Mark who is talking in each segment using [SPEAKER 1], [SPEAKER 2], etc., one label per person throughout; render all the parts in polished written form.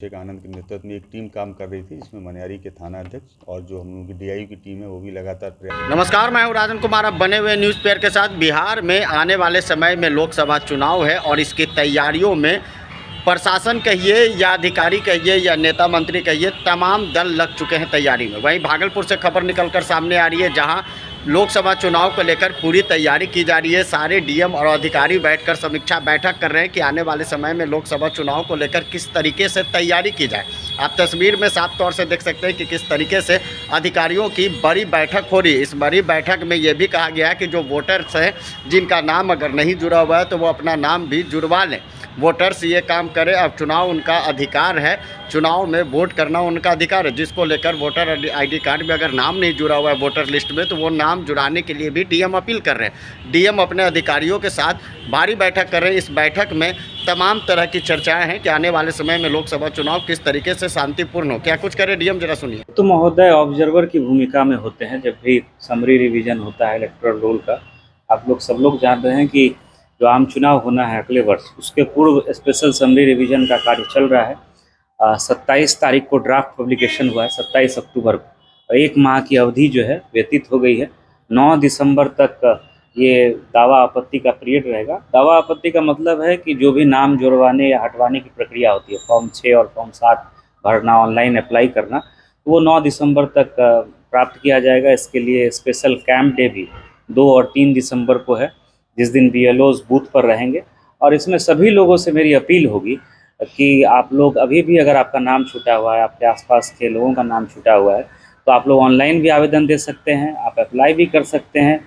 [SPEAKER 1] शेख आनंद के नेतृत्व में एक टीम काम कर रही थी, जिसमें मनियारी के थाना अध्यक्ष और जो हम लोगों की डीआईयू की टीम है वो भी लगातार प्रयास।
[SPEAKER 2] नमस्कार, मैं हूं राजन कुमार। अब बने हुए न्यूज़ पेयर के साथ। बिहार में आने वाले समय में लोकसभा चुनाव है और इसकी तैयारियों में प्रशासन कहिए या अधिकारी कहिए या नेता मंत्री कहिए, तमाम दल लग चुके हैं तैयारी में। वहीं भागलपुर से खबर निकलकर सामने आ रही है, जहां लोकसभा चुनाव को लेकर पूरी तैयारी की जा रही है। सारे डीएम और अधिकारी बैठकर समीक्षा बैठक कर रहे हैं कि आने वाले समय में लोकसभा चुनाव को लेकर किस तरीके से तैयारी की जाए। आप तस्वीर में साफ तौर से देख सकते हैं कि किस तरीके से अधिकारियों की बड़ी बैठक हो रही है। इस बड़ी बैठक में ये भी कहा गया है कि जो वोटर्स हैं, जिनका नाम अगर नहीं जुड़ा हुआ है तो वो अपना नाम भी जुड़वा लें। वोटर्स ये काम करें। अब चुनाव उनका अधिकार है, चुनाव में वोट करना उनका अधिकार है, जिसको लेकर वोटर आईडी कार्ड में अगर नाम नहीं जुड़ा हुआ है वोटर लिस्ट में, तो वो नाम जुड़ाने के लिए भी डीएम अपील कर रहे हैं। डीएम अपने अधिकारियों के साथ भारी बैठक कर रहे हैं। इस बैठक में तमाम तरह की चर्चाएं हैं कि आने वाले समय में लोकसभा चुनाव किस तरीके से शांतिपूर्ण हो। क्या कुछ करे डीएम, जरा सुनिए।
[SPEAKER 3] तो महोदय ऑब्जर्वर की भूमिका में होते हैं जब भी समरी रिवीजन होता है इलेक्टोरल रोल का। आप लोग सब लोग जान रहे हैं कि जो आम चुनाव होना है अगले वर्ष, उसके पूर्व स्पेशल समरी रिवीजन का कार्य चल रहा है। 27 तारीख को ड्राफ्ट पब्लिकेशन हुआ है, 27 अक्टूबर को। एक माह की अवधि जो है व्यतीत हो गई है। 9 दिसंबर तक ये दावा आपत्ति का पीरियड रहेगा। दावा आपत्ति का मतलब है कि जो भी नाम जुड़वाने या हटवाने की प्रक्रिया होती है, फॉर्म 6 और फॉर्म 7 भरना, ऑनलाइन अप्लाई करना, तो वो 9 दिसंबर तक प्राप्त किया जाएगा। इसके लिए स्पेशल कैंप डे भी 2 और 3 दिसंबर को है, जिस दिन बीएलओज बूथ पर रहेंगे। और इसमें सभी लोगों से मेरी अपील होगी कि आप लोग अभी भी अगर आपका नाम छूटा हुआ है, आपके आसपास के लोगों का नाम छूटा हुआ है, तो आप लोग ऑनलाइन भी आवेदन दे सकते हैं, आप अप्लाई भी कर सकते हैं।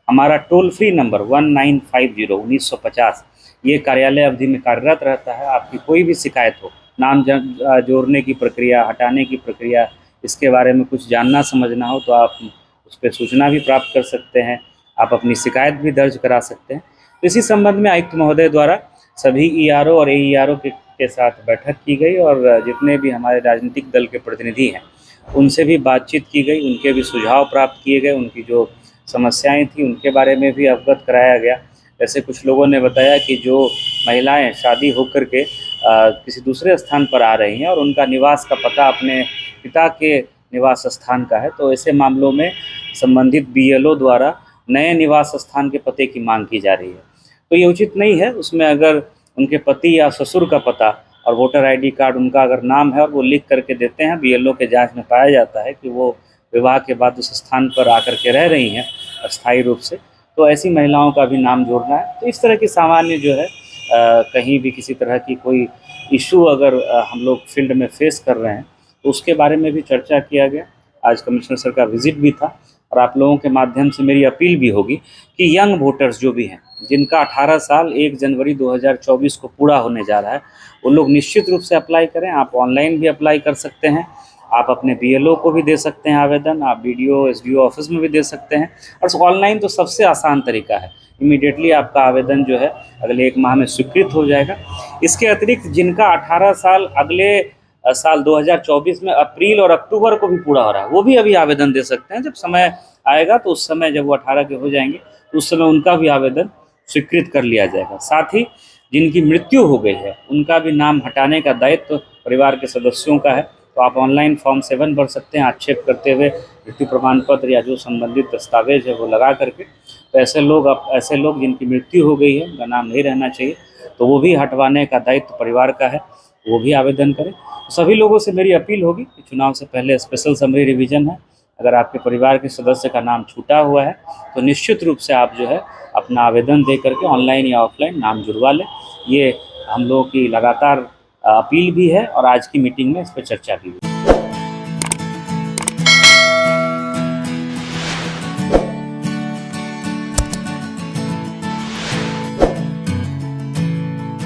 [SPEAKER 3] हमारा टोल फ्री नंबर 1950-1950 ये कार्यालय अवधि में कार्यरत रहता है। आपकी कोई भी शिकायत हो, नाम जोड़ने की प्रक्रिया, हटाने की प्रक्रिया, इसके बारे में कुछ जानना समझना हो, तो आप उस पर सूचना भी प्राप्त कर सकते हैं। आप अपनी शिकायत भी दर्ज करा सकते हैं। तो इसी संबंध में आयुक्त महोदय द्वारा सभी ईआरओ और एईआरओ के साथ बैठक की गई और जितने भी हमारे राजनीतिक दल के प्रतिनिधि हैं उनसे भी बातचीत की गई, उनके भी सुझाव प्राप्त किए गए, उनकी जो समस्याएं थी उनके बारे में भी अवगत कराया गया। जैसे कुछ लोगों ने बताया कि जो महिलाएं शादी होकर के किसी दूसरे स्थान पर आ रही हैं और उनका निवास का पता अपने पिता के निवास स्थान का है, तो ऐसे मामलों में संबंधित बीएलओ द्वारा नए निवास स्थान के पते की मांग की जा रही है। तो ये उचित नहीं है। उसमें अगर उनके पति या ससुर का पता और वोटर आईडी कार्ड उनका अगर नाम है और वो लिख करके देते हैं, बीएलओ के जांच में पाया जाता है कि वो विवाह के बाद उस स्थान पर आकर के रह रही हैं अस्थायी रूप से, तो ऐसी महिलाओं का भी नाम जोड़ना है। तो इस तरह की सामान्य जो है कहीं भी किसी तरह की कोई इशू अगर हम लोग फील्ड में फेस कर रहे हैं तो उसके बारे में भी चर्चा किया गया। आज कमिश्नर सर का विजिट भी था और आप लोगों के माध्यम से मेरी अपील भी होगी कि यंग वोटर्स जो भी हैं, जिनका 18 साल 1 जनवरी 2024 को पूरा होने जा रहा है, वो लोग निश्चित रूप से अप्लाई करें। आप ऑनलाइन भी अप्लाई कर सकते हैं, आप अपने बीएलओ को भी दे सकते हैं आवेदन, आप बीडीओ एसडीओ ऑफिस में भी दे सकते हैं। और ऑनलाइन तो सबसे आसान तरीका है, इमीडिएटली आपका आवेदन जो है अगले 1 माह में स्वीकृत हो जाएगा। इसके अतिरिक्त जिनका 18 साल अगले साल 2024 में अप्रैल और अक्टूबर को भी पूरा हो रहा है, वो भी अभी आवेदन दे सकते हैं। जब समय आएगा तो उस समय जब वो 18 के हो जाएंगे तो उस समय उनका भी आवेदन स्वीकृत कर लिया जाएगा। साथ ही जिनकी मृत्यु हो गई है उनका भी नाम हटाने का दायित्व परिवार के सदस्यों का है। तो आप ऑनलाइन फॉर्म 7 भर सकते हैं, आक्षेप करते हुए मृत्यु प्रमाण पत्र या जो संबंधित दस्तावेज है वो लगा करके। तो ऐसे लोग जिनकी मृत्यु हो गई है, उनका नाम नहीं रहना चाहिए, तो वो भी हटवाने का दायित्व परिवार का है, वो भी आवेदन करें। सभी लोगों से मेरी अपील होगी कि चुनाव से पहले स्पेशल समरी रिवीजन है, अगर आपके परिवार के सदस्य का नाम छूटा हुआ है तो निश्चित रूप से आप जो है अपना आवेदन दे करके ऑनलाइन या ऑफलाइन नाम जुड़वा लें। ये हम लोगों की लगातार अपील भी है और आज की मीटिंग में इस पर चर्चा भी हुई।